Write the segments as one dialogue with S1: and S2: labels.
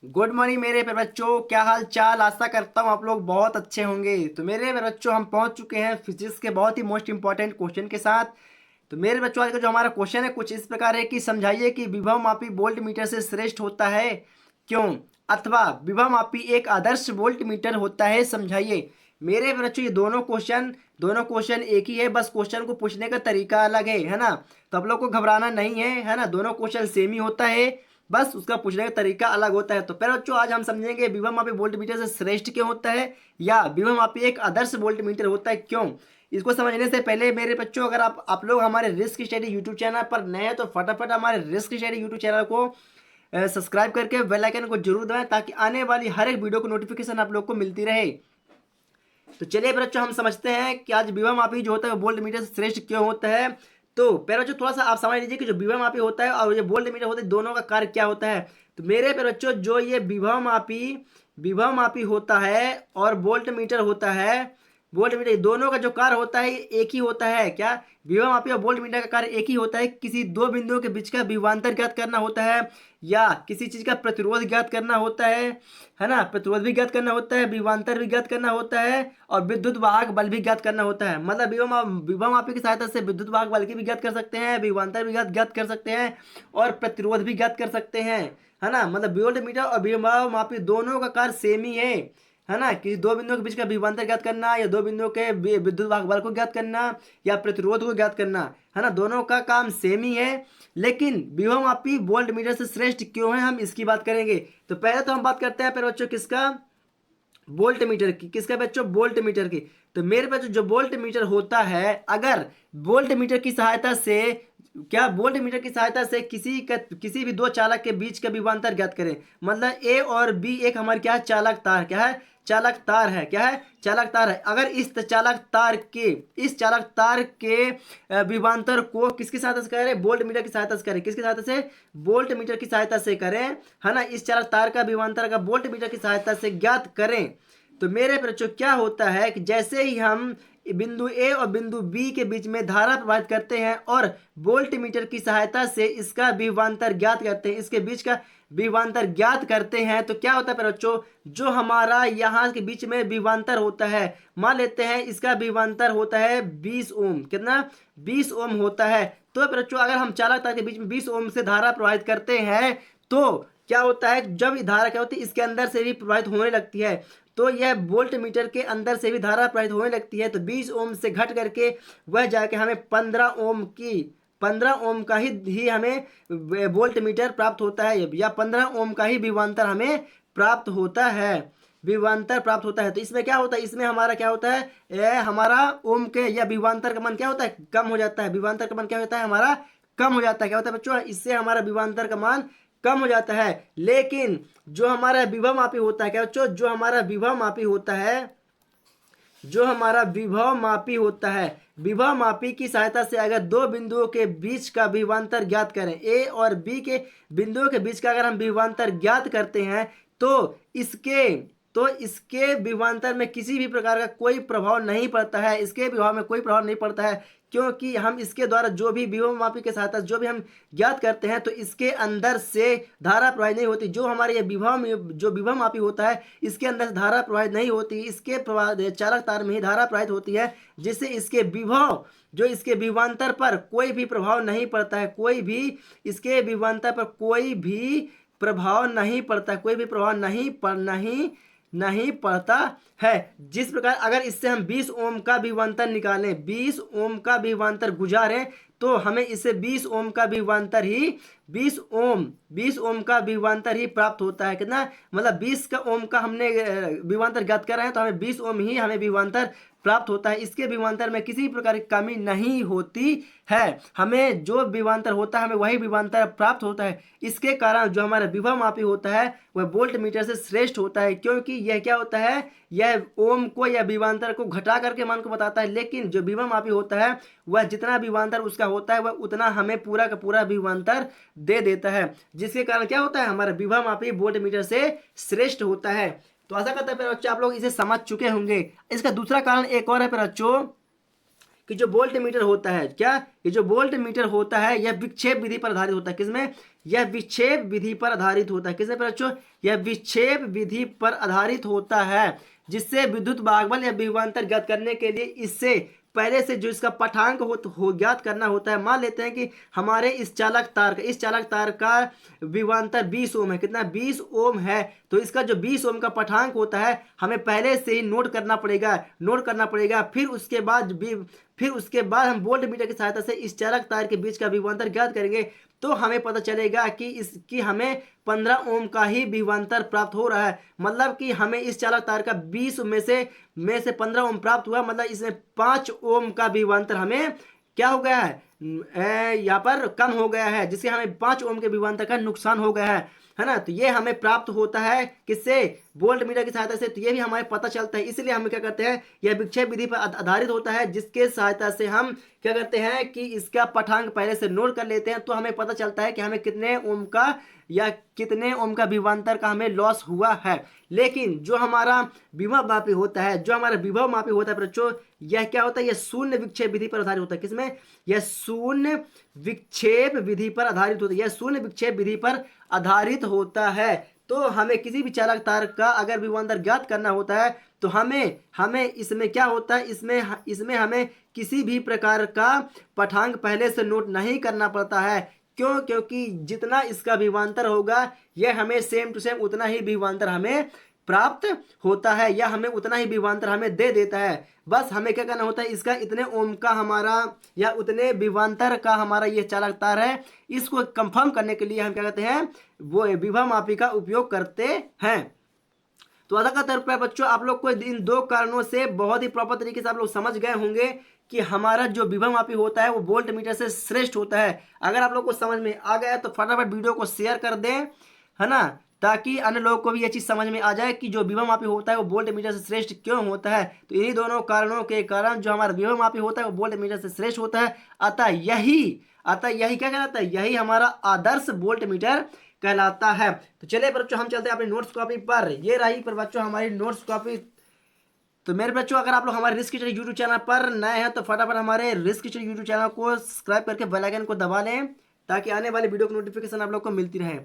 S1: Good morning मेरे प्यारे बच्चों, क्या हाल चाल। आशा करता हूँ आप लोग बहुत अच्छे होंगे। तो मेरे प्यारे बच्चों, हम पहुंच चुके हैं फिजिक्स के बहुत ही मोस्ट इंपॉर्टेंट क्वेश्चन के साथ। तो मेरे बच्चों, आज का जो हमारा क्वेश्चन है कुछ इस प्रकार है कि समझाइए कि विभव मापी वोल्ट मीटर से श्रेष्ठ होता है क्यों, अथवा विभव मापी एक आदर्श वोल्ट मीटर होता है, समझाइए। मेरे प्यारे बच्चों, ये दोनों क्वेश्चन एक ही है, बस क्वेश्चन को पूछने का तरीका अलग है ना। तो आप लोग को घबराना नहीं है ना। दोनों क्वेश्चन सेम ही होता है, बस उसका पूछने का तरीका अलग होता है। तो पहले बच्चों, आज हम समझेंगे विभव मापी वोल्ट मीटर से श्रेष्ठ क्यों होता है, या विभव मापी एक आदर्श वोल्ट मीटर होता है क्यों। इसको समझने से पहले मेरे बच्चों, अगर आप लोग हमारे रिस्क स्टडी यूट्यूब चैनल पर नए हैं तो फटाफट हमारे रिस्क स्टडी यूट्यूब चैनल को सब्सक्राइब करके बेल आइकन को जरूर दबाएं, ताकि आने वाली हर एक वीडियो को नोटिफिकेशन आप लोग को मिलती रहे। तो चलिए बच्चों, हम समझते हैं कि आज विभव मापी जो होता है वोल्ट मीटर से श्रेष्ठ क्यों होता है। तो पहले बच्चों, थोड़ा सा आप समझ लीजिए कि जो विभव मापी होता है और ये वोल्ट मीटर होता है, दोनों का कार्य क्या होता है। तो मेरे प्यारे बच्चों, जो ये विभव मापी होता है और वोल्ट मीटर होता है, वोल्ट मीटर दोनों का जो कार्य होता है ये एक ही होता है। क्या, विभव मापी और वोल्ट मीटर का कार्य एक ही होता है। किसी दो बिंदुओं के बीच का विभवांतर ज्ञात करना होता है, या किसी चीज का प्रतिरोध ज्ञात करना होता है ना। प्रतिरोध भी ज्ञात करना होता है, विभवांतर भी ज्ञात करना होता है, और विद्युत वाहक बल भी ज्ञात करना होता है। मतलब विभव मापी की सहायता से विद्युत वाहक बल की भी ज्ञात कर सकते हैं, विभवांतर भी ज्ञात कर सकते हैं, और प्रतिरोध भी ज्ञात कर सकते हैं, है ना। मतलब वोल्ट मीटर और विभव मापी दोनों का कार्य सेम ही है ना। कि दो बिंदुओं के बीच का विभवांतर ज्ञात करना, या दो बिंदुओं के विद्युत वाहक बल को ज्ञात करना, या प्रतिरोध को ज्ञात करना, है ना। दोनों का काम सेम ही है। लेकिन विभव मापी वोल्ट मीटर से श्रेष्ठ क्यों है, हम इसकी बात करेंगे। तो पहले तो हम बात करते हैं पहले बच्चों किसका, वोल्ट मीटर की। किसका बच्चों, वोल्ट मीटर की। तो मेरे बच्चों, जो वोल्ट मीटर होता है, अगर वोल्ट मीटर की सहायता से, क्या वोल्ट मीटर की सहायता से किसी भी दो चालक के बीच का विभवांतर ज्ञात करें। मतलब ए और बी एक हमारे क्या है, चालक तार। क्या है, चालक तार है। क्या है, चालक तार है। अगर इस चालक तार के विभवांतर को किसकी सहायता से करें, वोल्ट मीटर की सहायता से करें। किसकी सहायता से, वोल्ट मीटर की सहायता से करें, है ना। इस चालक तार का विभवांतर का वोल्ट मीटर की सहायता से ज्ञात करें। तो मेरे बच्चों, क्या होता है कि जैसे ही हम बिंदु ए और बिंदु बी के बीच में धारा प्रवाहित करते हैं और वोल्ट मीटर की सहायता से इसका विभवांतर ज्ञात करते हैं, इसके बीच का विभवांतर ज्ञात करते हैं, तो क्या होता है बच्चों, जो हमारा यहाँ के बीच में विभवांतर होता है, मान लेते हैं इसका विभवांतर होता है 20 ओम। कितना, 20 ओम होता है। तो बच्चों, अगर हम चालक तार के बीच में 20 ओम से धारा प्रवाहित करते हैं, तो क्या होता है, जब ये धारा क्या होती है, इसके अंदर से भी प्रवाहित होने लगती है। तो यह वोल्ट मीटर के अंदर से भी धारा प्रवाहित होने लगती है। तो 20 ओम से घट करके वह जाके हमें 15 ओम का ही हमें वोल्ट मीटर प्राप्त होता है, या 15 ओम का ही विभवांतर हमें प्राप्त होता है, विभवांतर प्राप्त होता है। तो इसमें क्या होता है, इसमें हमारा क्या होता है, हमारा ओम के या विभवांतर का मान क्या होता है, कम हो जाता है। विभवांतर का मान क्या होता है, हमारा कम हो जाता है। क्या होता है बच्चों, इससे हमारा विभवांतर का मान कम हो जाता है। लेकिन जो हमारा विभव मापी होता है, क्या बच्चों, जो हमारा विभव मापी की सहायता से अगर दो बिंदुओं के बीच का विभवांतर ज्ञात करें, ए और बी के बिंदुओं के बीच का अगर हम विभवांतर ज्ञात करते हैं, तो इसके विभवांतर में किसी भी प्रकार का कोई प्रभाव नहीं पड़ता है। इसके विभव में कोई प्रभाव नहीं पड़ता है, क्योंकि हम इसके द्वारा जो भी विभव मापी के सहायता जो भी हम ज्ञात करते हैं, तो इसके अंदर से धारा प्रवाहित नहीं होती। जो हमारे ये जो विभव मापी होता है, इसके अंदर से धारा प्रवाहित नहीं होती, इसके चालक तार में ही धारा प्रवाहित होती है, जिससे इसके विभवांतर पर कोई भी प्रभाव नहीं पड़ता है। इसके विभवांतर पर कोई भी प्रभाव नहीं पड़ता, नहीं पड़ता है। जिस प्रकार अगर इससे हम 20 ओम का विभवांतर निकालें, 20 ओम का विभवांतर गुजारें, तो हमें इससे 20 ओम का विभवांतर ही प्राप्त होता है। कितना, मतलब 20 का ओम का हमने विभवांतर ज्ञात कर रहे हैं, तो हमें 20 ओम ही हमें विभवांतर प्राप्त होता है। इसके विभवांतर में किसी प्रकार की कमी नहीं होती है। हमें जो विभवांतर होता है, हमें वही विभवांतर प्राप्त होता है। इसके कारण जो हमारा विभव मापी होता है वह वोल्ट मीटर से श्रेष्ठ होता है, क्योंकि यह क्या होता है, यह ओम को या विभवांतर को घटा करके मान को बताता है। लेकिन जो विभव मापी होता है वह जितना विभवांतर उसका होता है, वह उतना हमें पूरा का पूरा विभवांतर दे देता है, जिसके कारण क्या होता है, हमारा विभव मापी वोल्ट मीटर से श्रेष्ठ होता है। तो आशा करता है प्यारे बच्चों, आप लोग इसे समझ चुके होंगे। इसका दूसरा कारण एक और है प्यारे बच्चों, कि जो वोल्ट मीटर होता है, क्या, ये जो वोल्ट मीटर होता है यह विक्षेप विधि पर आधारित होता है। किसमें, यह विक्षेप विधि पर आधारित होता है। किसने पर बच्चों? यह विक्षेप विधि पर आधारित होता है, जिससे विद्युत भागबल या विभवांतर ज्ञात करने के लिए इससे पहले से जो इसका पठांक हो ज्ञात करना होता है। मान लेते हैं कि हमारे इस चालक तार का विभवांतर 20 ओम है। कितना? 20 ओम है। तो इसका जो 20 ओम का पठांक होता है हमें पहले से ही नोट करना पड़ेगा। फिर उसके बाद हम वोल्ट मीटर की सहायता से इस चालक तार के बीच का विभवांतर ज्ञात करेंगे, तो हमें पता चलेगा कि हमें 15 ओम का ही विभवांतर प्राप्त हो रहा है। मतलब कि हमें इस चालक तार का 20 में से 15 ओम प्राप्त हुआ, मतलब इसमें 5 ओम का विभवांतर हमें क्या हो गया है, यहाँ पर कम हो गया है, जिससे हमें 5 ओम के विभवांतर का नुकसान हो गया है ना। तो ये हमें प्राप्त होता है किससे? वोल्ट मीटर की सहायता से। तो ये भी हमें पता चलता है, इसलिए हम क्या करते हैं, यह विक्षेप विधि पर आधारित होता है, जिसके सहायता से हम क्या करते हैं कि इसका पठांक पहले से नोट कर लेते हैं। तो हमें पता चलता है कि हमें कितने ओम का या कितने ओम का विभवांतर का हमें लॉस हुआ है। लेकिन जो हमारा विभव मापी होता है बच्चों, यह क्या होता है? यह शून्य विक्षेप विधि पर आधारित होता है। किसमें? यह शून्य विक्षेप विधि पर आधारित होता है। तो हमें किसी भी चालक तार का अगर विभवांतर ज्ञात करना होता है तो हमें इसमें क्या होता है, इसमें हमें किसी भी प्रकार का पठांक पहले से नोट नहीं करना पड़ता है। क्यों? क्योंकि जितना इसका विभवांतर होगा यह हमें सेम टू सेम उतना ही विभवांतर हमें प्राप्त होता है, या हमें उतना ही विभवांतर हमें दे देता है। बस हमें क्या करना होता है, इसका इतने ओम का हमारा या उतने विभवांतर का हमारा ये चालक तार है, इसको कंफर्म करने के लिए हम क्या करते हैं, वो विभव मापी का उपयोग करते हैं। तो अदा का तौर पर बच्चों आप लोग को इन दो कारणों से बहुत ही प्रॉपर तरीके से आप लोग समझ गए होंगे कि हमारा जो विभव मापी होता है वो वोल्ट मीटर से श्रेष्ठ होता है। अगर आप लोग को समझ में आ गया तो फटाफट वीडियो को शेयर कर दें, है ना, ताकि अन्य लोगों को भी ये चीज़ समझ में आ जाए कि जो विभव मापी होता है वो वोल्ट मीटर से श्रेष्ठ क्यों होता है। तो इन्हीं दोनों कारणों के कारण जो हमारा विभव मापी होता है वो वोल्ट मीटर से श्रेष्ठ होता है। अतः यही क्या कहलाता है, यही हमारा आदर्श वोल्ट मीटर कहलाता है। तो चलिए बच्चों हम चलते हैं अपनी नोट्स कॉपी पर। ये रही पर बच्चों हमारी नोट्स कॉपी। तो मेरे बच्चों अगर आप लोग हमारे रिस्क टीचर यूट्यूब चैनल पर नए हैं तो फटाफट हमारे रिस्क टीचर यूट्यूब चैनल को सब्सक्राइब करके बेल आइकन को दबा लें, ताकि आने वाली वीडियो की नोटिफिकेशन आप लोग को मिलती रहे।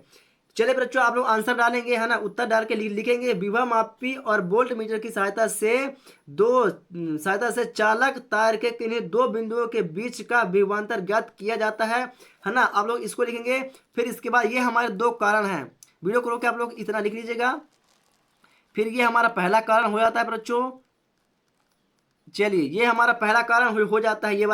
S1: चलिए बच्चों आप लोग आंसर डालेंगे, है ना, उत्तर डाल के लिखेंगे विभव मापी और वोल्ट मीटर की सहायता से चालक तार के किन्हीं दो बिंदुओं के बीच का विभवांतर ज्ञात किया जाता है ना। आप लोग इसको लिखेंगे। फिर इसके बाद ये हमारे दो कारण हैं, वीडियो को रोक के आप लोग इतना लिख लीजिएगा। फिर ये हमारा पहला कारण हो जाता है बच्चों। चलिए ये हमारा पहला कारण हो जाता है, ये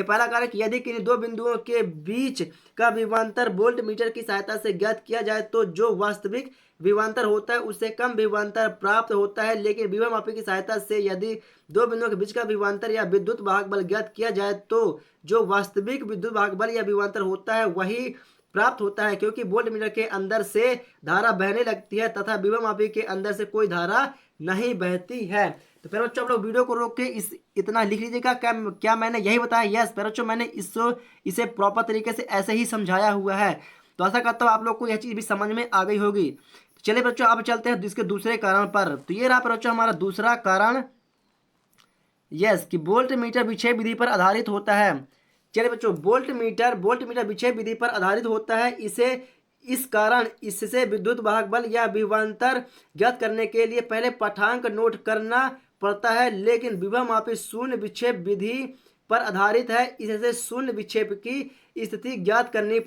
S1: पहला कारण कि यदि किन्हीं दो बिंदुओं के बीच का विभवांतर वोल्ट मीटर की सहायता से ज्ञात किया जाए तो जो वास्तविक विभवांतर होता है उससे कम विभवांतर प्राप्त होता है। लेकिन विभव मापी की सहायता से यदि दो बिंदुओं के बीच का विभवांतर या विद्युत भागबल ज्ञात किया जाए तो जो वास्तविक विद्युत भागबल या विभवांतर होता है वही प्राप्त होता है, क्योंकि वोल्ट मीटर के अंदर से धारा बहने लगती है तथा विभव मापी के अंदर से कोई धारा नहीं बहती है। तो फिर बच्चों आप लोग वीडियो को रोक के इतना लिख लीजिएगा। क्या मैंने यही बताया? यस फिर बच्चों मैंने इसे प्रॉपर तरीके से ऐसे ही समझाया हुआ है। तो आशा करता हूँ आप लोग को यह चीज़ भी समझ में आ गई होगी। तो चलिए बच्चों अब चलते हैं इसके दूसरे कारण पर। तो ये रहा बच्चों हमारा दूसरा कारण, यस, कि वोल्ट मीटर विक्षेप विधि पर आधारित होता है। चलिए बच्चों वोल्ट मीटर विक्षेप विधि पर आधारित होता है। इससे विद्युत भागबल या विभवांतर ज्ञात करने के लिए पहले पाठांक नोट करना पड़ता है, लेकिन विभव मापी शून्य विक्षेप विधि पर आधारित है। इससे शून्य विक्षेप की स्थिति ज्ञात करनी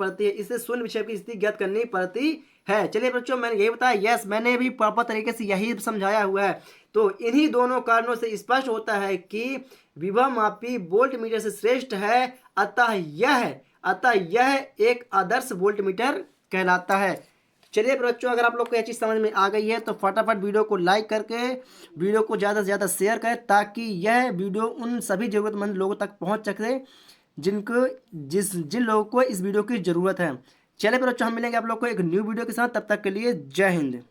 S1: पड़ती है। चलिए बच्चों मैंने यही बताया, यस मैंने भी प्रॉपर तरीके से यही समझाया हुआ है। तो इन्हीं दोनों कारणों से स्पष्ट होता है कि विभव मापी वोल्ट मीटर से श्रेष्ठ है। अतः यह एक आदर्श वोल्ट मीटर कहलाता है। चलिए बच्चों अगर आप लोग को यह चीज़ समझ में आ गई है तो फटाफट वीडियो को लाइक करके वीडियो को ज़्यादा से ज़्यादा शेयर करें, ताकि यह वीडियो उन सभी ज़रूरतमंद लोगों तक पहुंच सके जिन लोगों को इस वीडियो की ज़रूरत है। चलिए बच्चों हम मिलेंगे आप लोग को एक न्यू वीडियो के साथ, तब तक के लिए जय हिंद।